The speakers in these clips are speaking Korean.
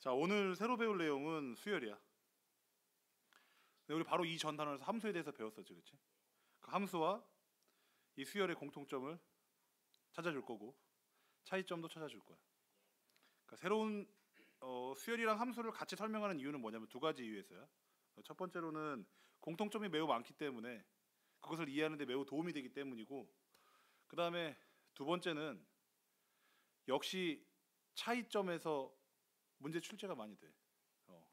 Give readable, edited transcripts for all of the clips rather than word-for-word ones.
자, 오늘 새로 배울 내용은 수열이야. 근데 우리 바로 이 전 단원에서 함수에 대해서 배웠었지, 그치? 그 함수와 이 수열의 공통점을 찾아줄 거고 차이점도 찾아줄 거야. 그러니까 새로운 수열이랑 함수를 같이 설명하는 이유는 뭐냐면 두 가지 이유에서야. 첫 번째로는 공통점이 매우 많기 때문에 그것을 이해하는 데 매우 도움이 되기 때문이고, 그 다음에 두 번째는 역시 차이점에서 문제 출제가 많이 돼.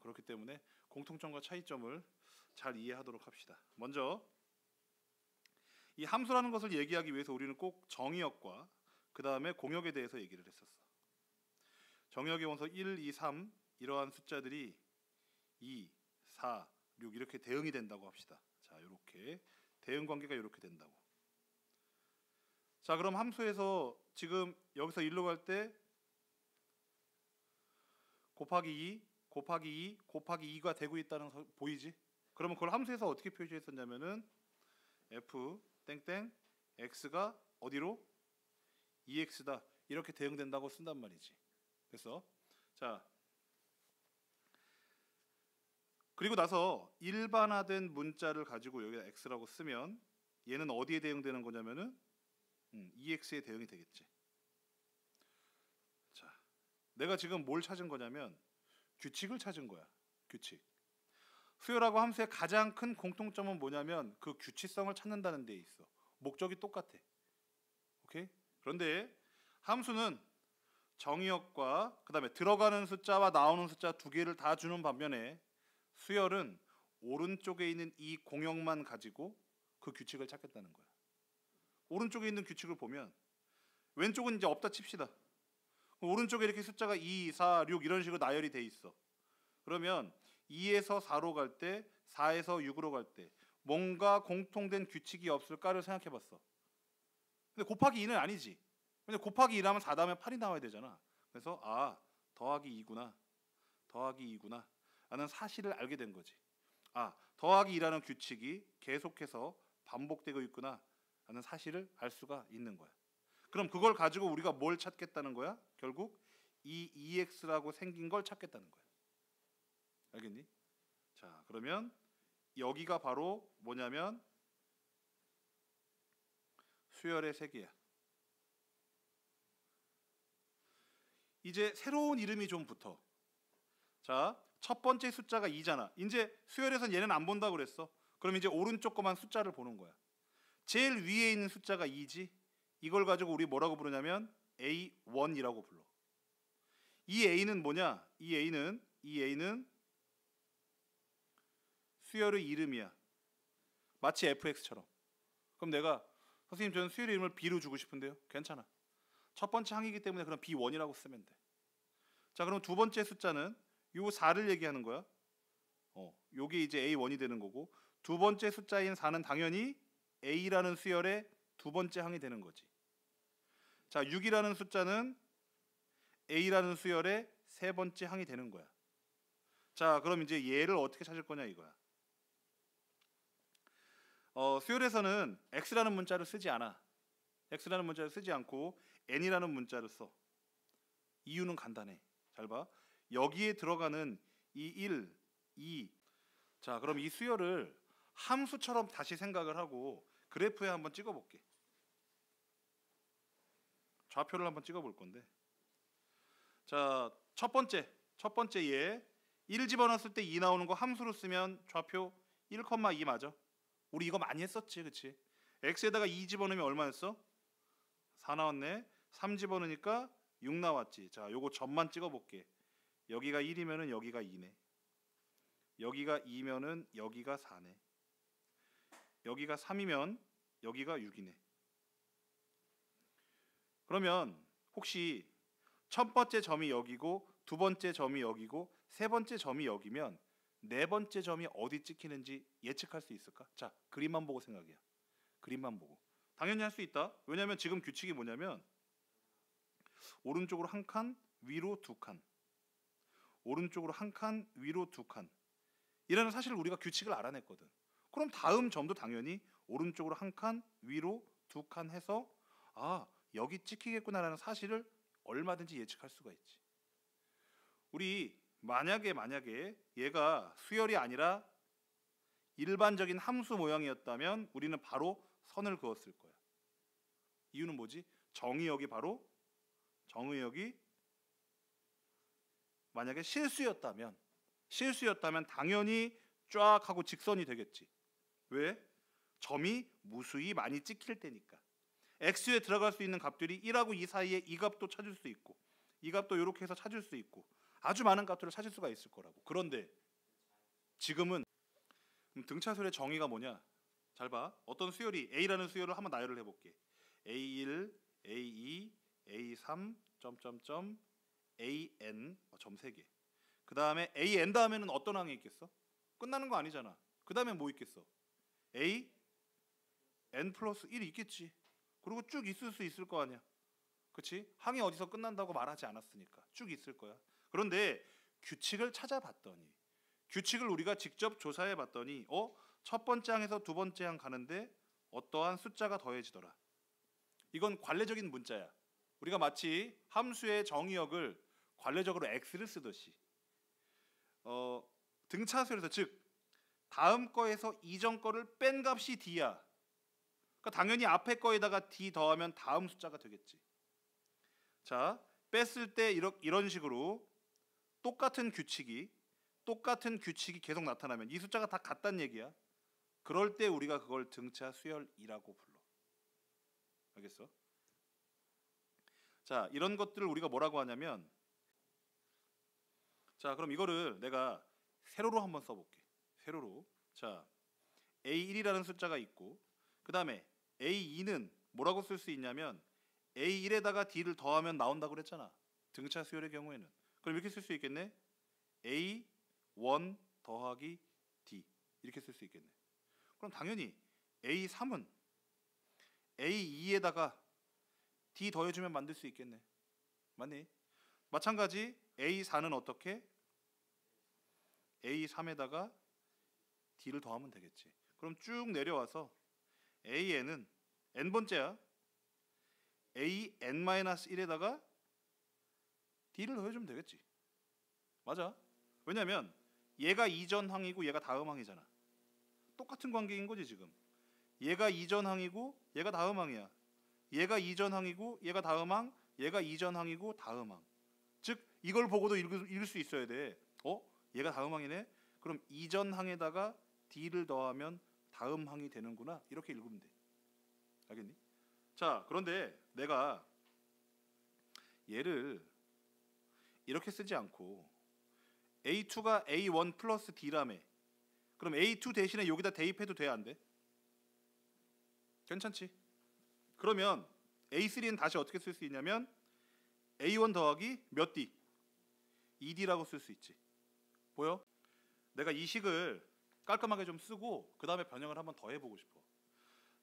그렇기 때문에 공통점과 차이점을 잘 이해하도록 합시다. 먼저 이 함수라는 것을 얘기하기 위해서 우리는 꼭 정의역과 그 다음에 공역에 대해서 얘기를 했었어. 정의역의 원소 1, 2, 3 이러한 숫자들이 2, 4, 6 이렇게 대응이 된다고 합시다. 자, 이렇게 대응 관계가 이렇게 된다고. 자, 그럼 함수에서 지금 여기서 1로 갈 때 곱하기 2, 곱하기 2, 곱하기 2가 되고 있다는 거 보이지? 그러면 그걸 함수에서 어떻게 표시했었냐면은 f 땡땡 x가 어디로? 2x다 이렇게 대응된다고 쓴단 말이지. 그래서 자, 그리고 나서 일반화된 문자를 가지고 여기다 x라고 쓰면 얘는 어디에 대응되는 거냐면은 2x에 대응이 되겠지. 자, 내가 지금 뭘 찾은 거냐면 규칙을 찾은 거야. 규칙. 수열하고 함수의 가장 큰 공통점은 뭐냐면 그 규칙성을 찾는다는 데 있어. 목적이 똑같아. 오케이? 그런데 함수는 정의역과 그 다음에 들어가는 숫자와 나오는 숫자 두 개를 다 주는 반면에 수열은 오른쪽에 있는 이 공역만 가지고 그 규칙을 찾겠다는 거야. 오른쪽에 있는 규칙을 보면 왼쪽은 이제 없다 칩시다. 오른쪽에 이렇게 숫자가 2, 4, 6 이런 식으로 나열이 돼 있어. 그러면 2에서 4로 갈 때, 4에서 6으로 갈 때 뭔가 공통된 규칙이 없을까를 생각해 봤어. 근데 곱하기 2는 아니지. 근데 곱하기 2라면 4 다음에 8이 나와야 되잖아. 그래서 더하기 2구나. 더하기 2구나. 라는 사실을 알게 된 거지. 더하기 2라는 규칙이 계속해서 반복되고 있구나. 라는 사실을 알 수가 있는 거야. 그럼 그걸 가지고 우리가 뭘 찾겠다는 거야? 결국 이 2x라고 생긴 걸 찾겠다는 거야. 알겠니? 자, 그러면 여기가 바로 뭐냐면 수열의 세계야. 이제 새로운 이름이 좀 붙어. 자, 첫 번째 숫자가 2잖아. 이제 수열에선 얘는 안 본다고 그랬어. 그럼 이제 오른쪽 거만 숫자를 보는 거야. 제일 위에 있는 숫자가 2지. 이걸 가지고 우리 뭐라고 부르냐면 A1이라고 불러. 이 A는 뭐냐? 이 A는 수열의 이름이야. 마치 fx처럼. 그럼 내가 선생님 저는 수열의 이름을 B로 주고 싶은데요. 괜찮아. 첫 번째 항이기 때문에 그럼 B1이라고 쓰면 돼. 자, 그럼 두 번째 숫자는 요 4를 얘기하는 거야. 요게 이제 A1이 되는 거고, 두 번째 숫자인 4는 당연히 A라는 수열의 두 번째 항이 되는 거지. 자, 6이라는 숫자는 A라는 수열의 세 번째 항이 되는 거야. 자, 그럼 이제 얘를 어떻게 찾을 거냐 이거야. 수열에서는 x라는 문자를 쓰지 않아. x라는 문자를 쓰지 않고 n이라는 문자를 써. 이유는 간단해. 잘 봐. 여기에 들어가는 이 1, 2. 자, 그럼 이 수열을 함수처럼 다시 생각을 하고 그래프에 한번 찍어볼게. 좌표를 한번 찍어볼 건데. 자, 첫 번째 얘 1 집어넣었을 때 2 나오는 거 함수로 쓰면 좌표 1,2 맞아. 우리 이거 많이 했었지, 그치? x에다가 2 집어넣으면 얼마였어? 4 나왔네. 3 집어넣으니까 6 나왔지. 자, 요거 점만 찍어볼게. 여기가 1이면은 여기가 2네. 여기가 2면은 여기가 4네. 여기가 3이면 여기가 6이네. 그러면 혹시 첫 번째 점이 여기고 두 번째 점이 여기고 세 번째 점이 여기면 네 번째 점이 어디 찍히는지 예측할 수 있을까? 자, 그림만 보고 생각이야. 그림만 보고. 당연히 할 수 있다. 왜냐하면 지금 규칙이 뭐냐면 오른쪽으로 한 칸, 위로 두 칸. 오른쪽으로 한 칸, 위로 두 칸. 이라는 사실을 우리가 규칙을 알아냈거든. 그럼 다음 점도 당연히 오른쪽으로 한 칸, 위로 두 칸 해서 여기 찍히겠구나라는 사실을 얼마든지 예측할 수가 있지. 우리 만약에 얘가 수열이 아니라 일반적인 함수 모양이었다면 우리는 바로 선을 그었을 거야. 이유는 뭐지? 정의역이 만약에 실수였다면 당연히 쫙 하고 직선이 되겠지. 왜? 점이 무수히 많이 찍힐 때니까. x에 들어갈 수 있는 값들이 1하고 2 사이에 이 값도 찾을 수 있고 이 값도 이렇게 해서 찾을 수 있고 아주 많은 값들을 찾을 수가 있을 거라고. 그런데 지금은 등차수열의 정의가 뭐냐? 잘 봐. 어떤 수열이 A라는 수열을 한번 나열을 해볼게. A1, A2, A3, 점점점, AN, 점 3개. 그 다음에 AN 다음에는 어떤 항이 있겠어? 끝나는 거 아니잖아. 그 다음에 뭐 있겠어? A, N 플러스 1이 있겠지. 그리고 쭉 있을 수 있을 거 아니야. 그치? 항이 어디서 끝난다고 말하지 않았으니까 쭉 있을 거야. 그런데 규칙을 찾아봤더니 규칙을 우리가 직접 조사해봤더니 첫 번째 항에서 두 번째 항 가는데 어떠한 숫자가 더해지더라. 이건 관례적인 문자야. 우리가 마치 함수의 정의역을 관례적으로 x를 쓰듯이 등차수열에서 즉 다음 거에서 이전 거를 뺀 값이 d야. 그러니까 당연히 앞에 거에다가 d 더하면 다음 숫자가 되겠지. 자, 뺐을 때 이런 식으로 똑같은 규칙이 계속 나타나면 이 숫자가 다 같다는 얘기야. 그럴 때 우리가 그걸 등차 수열이라고 불러. 알겠어? 자, 이런 것들을 우리가 뭐라고 하냐면, 자, 그럼 이거를 내가 세로로 한번 써볼게. 세로로. 자, A1이라는 숫자가 있고 그 다음에 A2는 뭐라고 쓸 수 있냐면 A1에다가 D를 더하면 나온다고 그랬잖아. 등차 수열의 경우에는. 그럼 이렇게 쓸 수 있겠네. A1 더하기 D 이렇게 쓸 수 있겠네. 그럼 당연히 A3은 A2에다가 D 더해주면 만들 수 있겠네. 맞니? 마찬가지 A4는 어떻게? A3에다가 D를 더하면 되겠지. 그럼 쭉 내려와서 AN은 n번째야. AN-1에다가 D를 더해주면 되겠지. 맞아. 왜냐면 얘가 이전 항이고 얘가 다음 항이잖아. 똑같은 관계인 거지 지금. 얘가 이전 항이고 얘가 다음 항이야. 얘가 이전 항이고 얘가 다음 항, 얘가 이전 항이고 다음 항. 즉 이걸 보고도 읽을 수 있어야 돼. 얘가 다음 항이네. 그럼 이전 항에다가 D를 더하면 다음 항이 되는구나. 이렇게 읽으면 돼. 알겠니? 자, 그런데 내가 얘를 이렇게 쓰지 않고 A2가 A1 플러스 D라며. 그럼 A2 대신에 여기다 대입해도 돼, 안 돼? 괜찮지? 그러면 A3는 다시 어떻게 쓸 수 있냐면 A1 더하기 몇 D? 2D라고 쓸 수 있지. 보여? 내가 이 식을 깔끔하게 좀 쓰고 그 다음에 변형을 한번 더 해보고 싶어.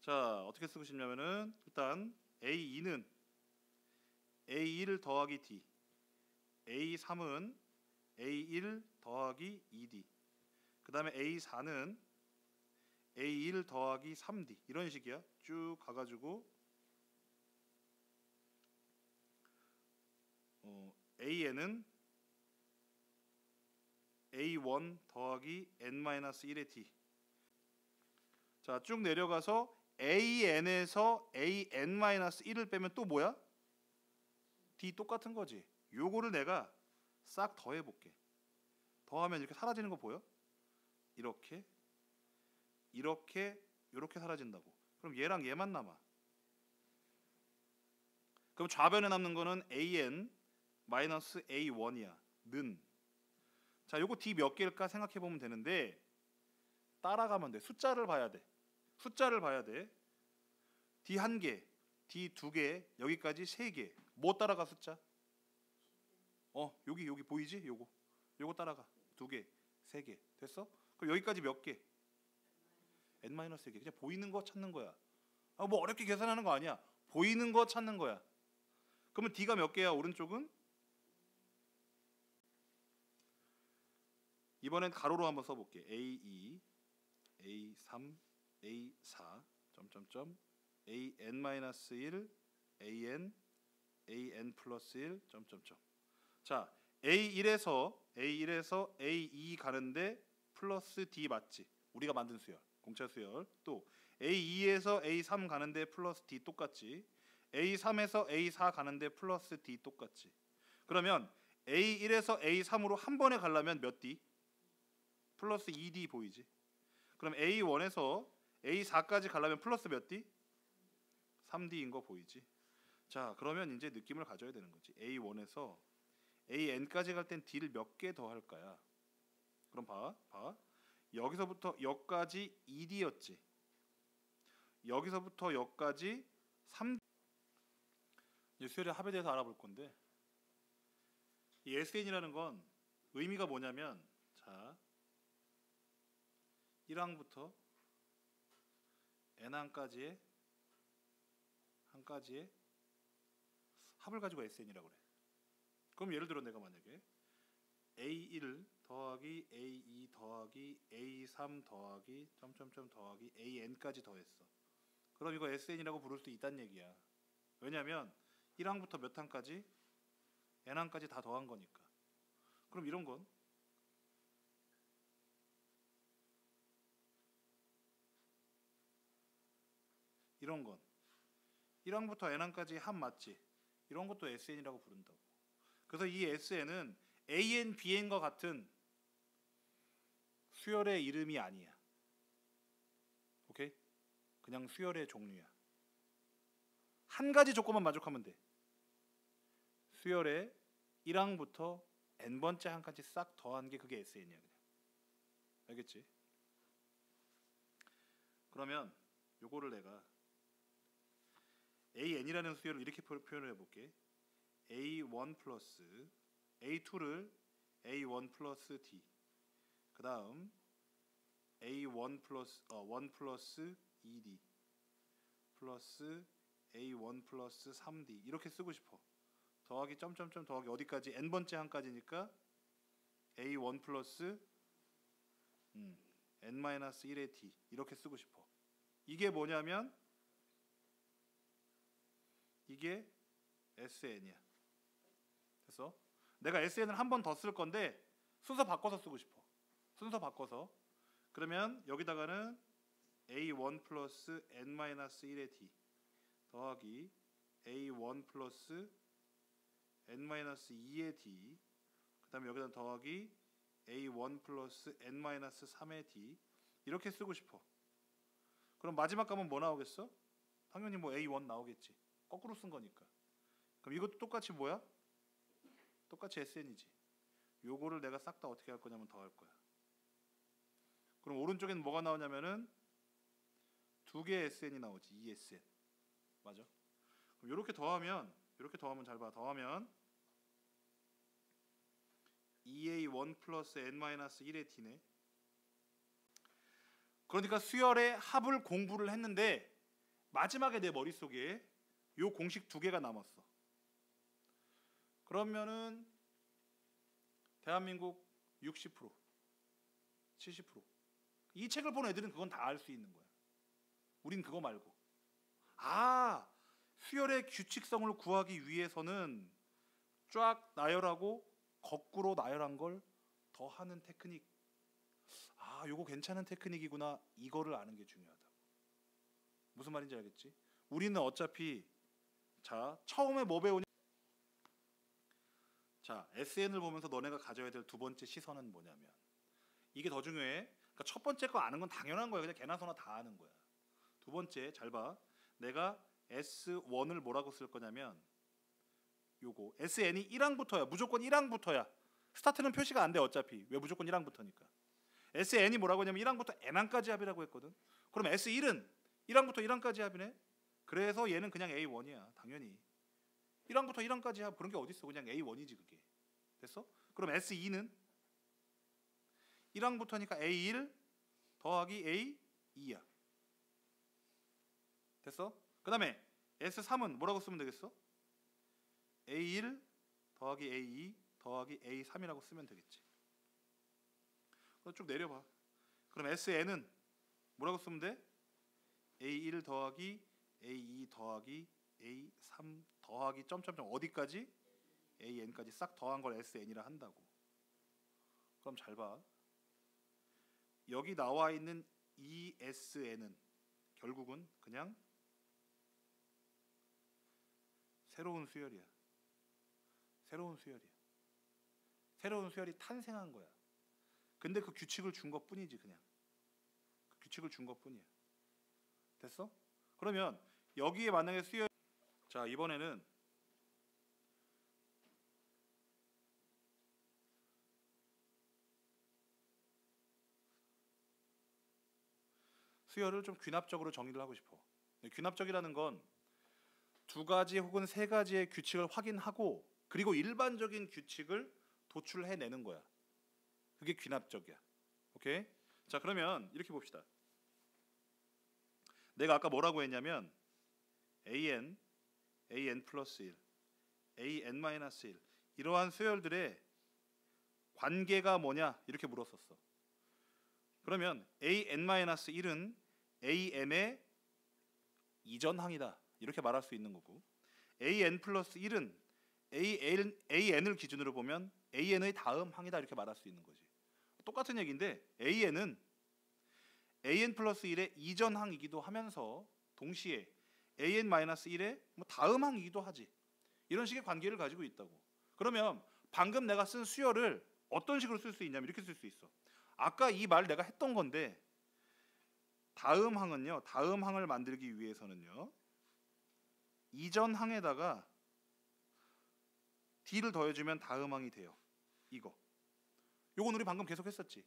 자, 어떻게 쓰고 싶냐면은 일단 A2는 A1 더하기 D, A3은 A1 더하기 2D, 그 다음에 A4는 A1 더하기 3D 이런 식이야. 쭉 가가지고 AN은 A1 더하기 N-1의 D. 자, 쭉 내려가서 AN에서 AN-1을 빼면 또 뭐야? D 똑같은 거지. 요거를 내가 싹 더해볼게. 더하면 이렇게 사라지는 거 보여? 이렇게 사라진다고. 그럼 얘랑 얘만 남아. 그럼 좌변에 남는 거는 AN 마이너스 A1이야. 는. 자, 요거 D 몇 개일까 생각해 보면 되는데 따라가면 돼. 숫자를 봐야 돼. D 1개, D 2개, 여기까지 3개. 뭐 따라가 숫자? 여기 보이지? 요거 따라가. 2개, 3개. 됐어? 그럼 여기까지 몇 개? N-3개. 그냥 보이는 거 찾는 거야. 뭐 어렵게 계산하는 거 아니야. 보이는 거 찾는 거야. 그러면 D가 몇 개야? 오른쪽은? 이번엔 가로로 한번 써볼게. A2, A3, A4, 점점점, AN-1, AN, AN 플러스 1, 점점점. 자, A1에서 A1에서 A2 가는데 플러스 D 맞지? 우리가 만든 수열, 공차 수열. 또 A2에서 A3 가는데 플러스 D 똑같지? A3에서 A4 가는데 플러스 D 똑같지? 그러면 A1에서 A3으로 한 번에 가려면 몇 D? 플러스 2D 보이지? 그럼 A1에서 A4까지 가려면 플러스 몇 D? 3D인 거 보이지? 자, 그러면 이제 느낌을 가져야 되는 거지. A1에서 AN까지 갈 땐 D를 몇 개 더 할까야? 그럼 봐. 여기서부터 여기까지 2D였지. 여기서부터 여기까지 3D. 이제 수열의 합에 대해서 알아볼 건데, 이 SN이라는 건 의미가 뭐냐면, 자, 1항부터 N항까지의 합을 가지고 SN이라고 그래. 그럼 예를 들어 내가 만약에 A1 더하기 A2 더하기 A3 더하기 점점점 더하기 AN까지 더했어. 그럼 이거 SN이라고 부를 수 있다는 얘기야. 왜냐면 1항부터 몇 항까지? N항까지 다 더한 거니까. 그럼 이런 건 이런 건 1항부터 N항까지 합 맞지? 이런 것도 SN이라고 부른다고. 그래서 이 SN은 AN, BN과 같은 수열의 이름이 아니야. 오케이? 그냥 수열의 종류야. 한 가지 조건만 만족하면 돼. 수열의 1항부터 N번째 항까지 싹 더한 게 그게 SN이야. 그냥. 알겠지? 그러면 요거를 내가 AN이라는 수열을 이렇게 표현을 해볼게. A1 플러스 A2를 A1 플러스 D, 그 다음 A1 플러스 1 플러스 2D 플러스 A1 플러스 3D 이렇게 쓰고 싶어. 더하기 점점점 더하기 어디까지? N번째 항까지니까 A1 플러스 N-1의 D 이렇게 쓰고 싶어. 이게 뭐냐면 이게 SN이야. 그래서 내가 SN을 한 번 더 쓸 건데 순서 바꿔서 쓰고 싶어. 순서 바꿔서. 그러면 여기다가는 A1 플러스 N-1의 D 더하기 A1 플러스 N-2의 D, 그 다음에 여기다 더하기 A1 플러스 N-3의 D 이렇게 쓰고 싶어. 그럼 마지막 값은 뭐 나오겠어? 당연히 뭐 A1 나오겠지. 거꾸로 쓴 거니까. 그럼 이것도 똑같이 뭐야? 똑같이 SN이지. 요거를 내가 싹 다 어떻게 할 거냐면 더 할 거야. 그럼 오른쪽에는 뭐가 나오냐면은 두 개의 SN이 나오지. 2SN. 맞아? 그럼 이렇게 더하면 잘 봐. 더하면 2A1 플러스 N-1의 D네. 그러니까 수열의 합을 공부를 했는데 마지막에 내 머릿속에 요 공식 두 개가 남았어. 그러면은 대한민국 60%, 70%. 이 책을 본 애들은 그건 다 알 수 있는 거야. 우린 그거 말고. 아, 수열의 규칙성을 구하기 위해서는 쫙 나열하고 거꾸로 나열한 걸 더하는 테크닉. 아, 요거 괜찮은 테크닉이구나. 이거를 아는 게 중요하다. 무슨 말인지 알겠지? 우리는 어차피 자, 처음에 뭐 배우냐? 자, SN을 보면서 너네가 가져야 될 두 번째 시선은 뭐냐면 이게 더 중요해. 그러니까 첫 번째 거 아는 건 당연한 거야. 그냥 개나 소나 다 아는 거야. 두 번째 잘 봐. 내가 S1을 뭐라고 쓸 거냐면 요거 SN이 1항부터야. 무조건 1항부터야. 스타트는 표시가 안 돼 어차피. 왜 무조건 1항부터니까. SN이 뭐라고 하냐면 1항부터 N항까지 합이라고 했거든. 그럼 S1은 1항부터 1항까지 합이네. 그래서 얘는 그냥 A1이야. 당연히. 1항부터 1항까지 합 그런 게 어딨어. 그냥 A1이지 그게. 됐어? 그럼 S2는 1항부터니까 A1 더하기 A2야. 됐어? 그 다음에 S3은 뭐라고 쓰면 되겠어? A1 더하기 A2 더하기 A3이라고 쓰면 되겠지. 쭉 내려봐. 그럼 SN은 뭐라고 쓰면 돼? A1 더하기 A2 더하기 A3 더하기 점점점 어디까지? AN까지 싹 더한 걸 SN이라 한다고. 그럼 잘 봐. 여기 나와 있는 ESN은 결국은 그냥 새로운 수열이야. 새로운 수열이야. 새로운 수열이 탄생한 거야. 근데 그 규칙을 준 것뿐이지. 그냥 그 규칙을 준 것뿐이야. 됐어? 그러면 여기에 만약에 수열, 자 이번에는 수열을 좀 귀납적으로 정의를 하고 싶어. 귀납적이라는 건 두 가지 혹은 세 가지의 규칙을 확인하고 그리고 일반적인 규칙을 도출해내는 거야. 그게 귀납적이야. 오케이? 자 그러면 이렇게 봅시다. 내가 아까 뭐라고 했냐면 an 플러스 1, an 마이너스 1 이러한 수열들의 관계가 뭐냐 이렇게 물었었어. 그러면 an 마이너스 1은 am의 이전항이다 이렇게 말할 수 있는 거고, an 플러스 1은 an을 기준으로 보면 an의 다음 항이다 이렇게 말할 수 있는 거지. 똑같은 얘기인데 an은 an 플러스 1의 이전 항이기도 하면서 동시에 an 마이너스 1의 뭐 다음 항이기도 하지. 이런 식의 관계를 가지고 있다고. 그러면 방금 내가 쓴 수열을 어떤 식으로 쓸 수 있냐면 이렇게 쓸 수 있어. 아까 이 말 내가 했던 건데 다음 항은요. 다음 항을 만들기 위해서는요. 이전 항에다가 d를 더해주면 다음 항이 돼요. 이거. 요건 우리 방금 계속 했었지.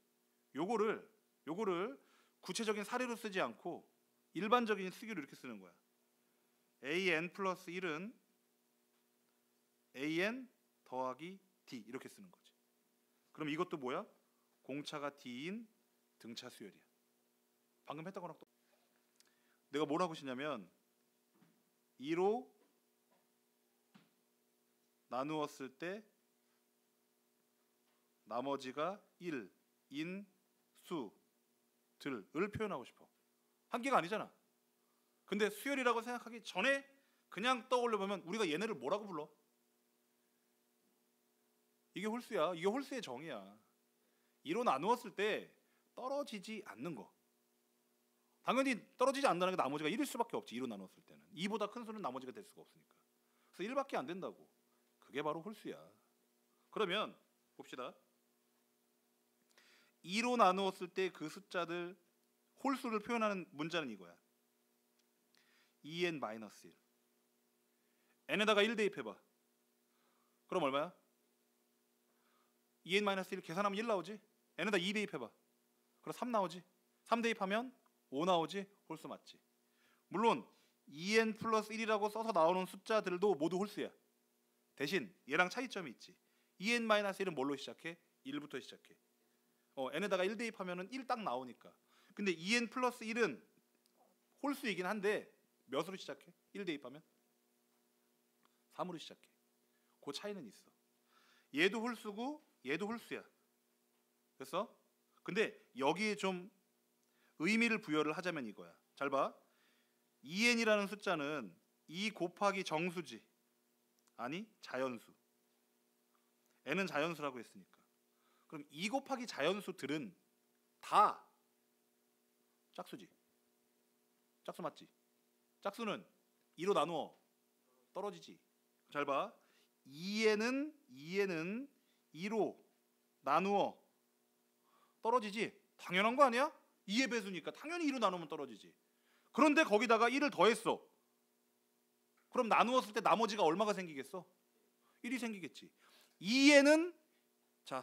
요거를 구체적인 사례로 쓰지 않고 일반적인 수기로 이렇게 쓰는 거야. an 플러스 1은 an 더하기 d 이렇게 쓰는 거지. 그럼 이것도 뭐야? 공차가 d인 등차 수열이야. 방금 했던 거랑 또 내가 뭘 하고 싶냐면 2로 나누었을 때 나머지가 1인 수들을 표현하고 싶어. 한 개가 아니잖아. 근데 수열이라고 생각하기 전에 그냥 떠올려 보면 우리가 얘네를 뭐라고 불러? 이게 홀수야. 이게 홀수의 정의야. 2로 나누었을 때 떨어지지 않는 거. 당연히 떨어지지 않는다는 게 나머지가 1일 수밖에 없지. 2로 나눴을 때는 2보다 큰 수는 나머지가 될 수가 없으니까. 그래서 1밖에 안 된다고. 그게 바로 홀수야. 그러면 봅시다. 2로 나누었을 때 그 숫자들 홀수를 표현하는 문자는 이거야. 2n-1 n에다가 1 대입해봐. 그럼 얼마야? 2n-1 계산하면 1 나오지? n에다 2 대입해봐. 그럼 3 나오지? 3 대입하면 5 나오지? 홀수 맞지? 물론 2n 플러스 1이라고 써서 나오는 숫자들도 모두 홀수야. 대신 얘랑 차이점이 있지. 2n-1은 뭘로 시작해? 1부터 시작해. n에다가 1 대입하면 1 딱 나오니까. 근데 2n 플러스 1은 홀수이긴 한데 몇으로 시작해? 1 대입하면? 3으로 시작해. 그 차이는 있어. 얘도 홀수고 얘도 홀수야. 됐어? 근데 여기에 좀 의미를 부여를 하자면 이거야. 잘 봐. 2n이라는 숫자는 2 곱하기 정수지. 아니 자연수. n은 자연수라고 했으니까. 그럼 2 곱하기 자연수들은 다 짝수지. 짝수 맞지? 짝수는 2로 나누어 떨어지지. 잘 봐. 2n은 2로 나누어 떨어지지. 당연한 거 아니야? 2의 배수니까 당연히 2로 나누면 떨어지지. 그런데 거기다가 1을 더했어. 그럼 나누었을 때 나머지가 얼마가 생기겠어? 1이 생기겠지. 2에는 자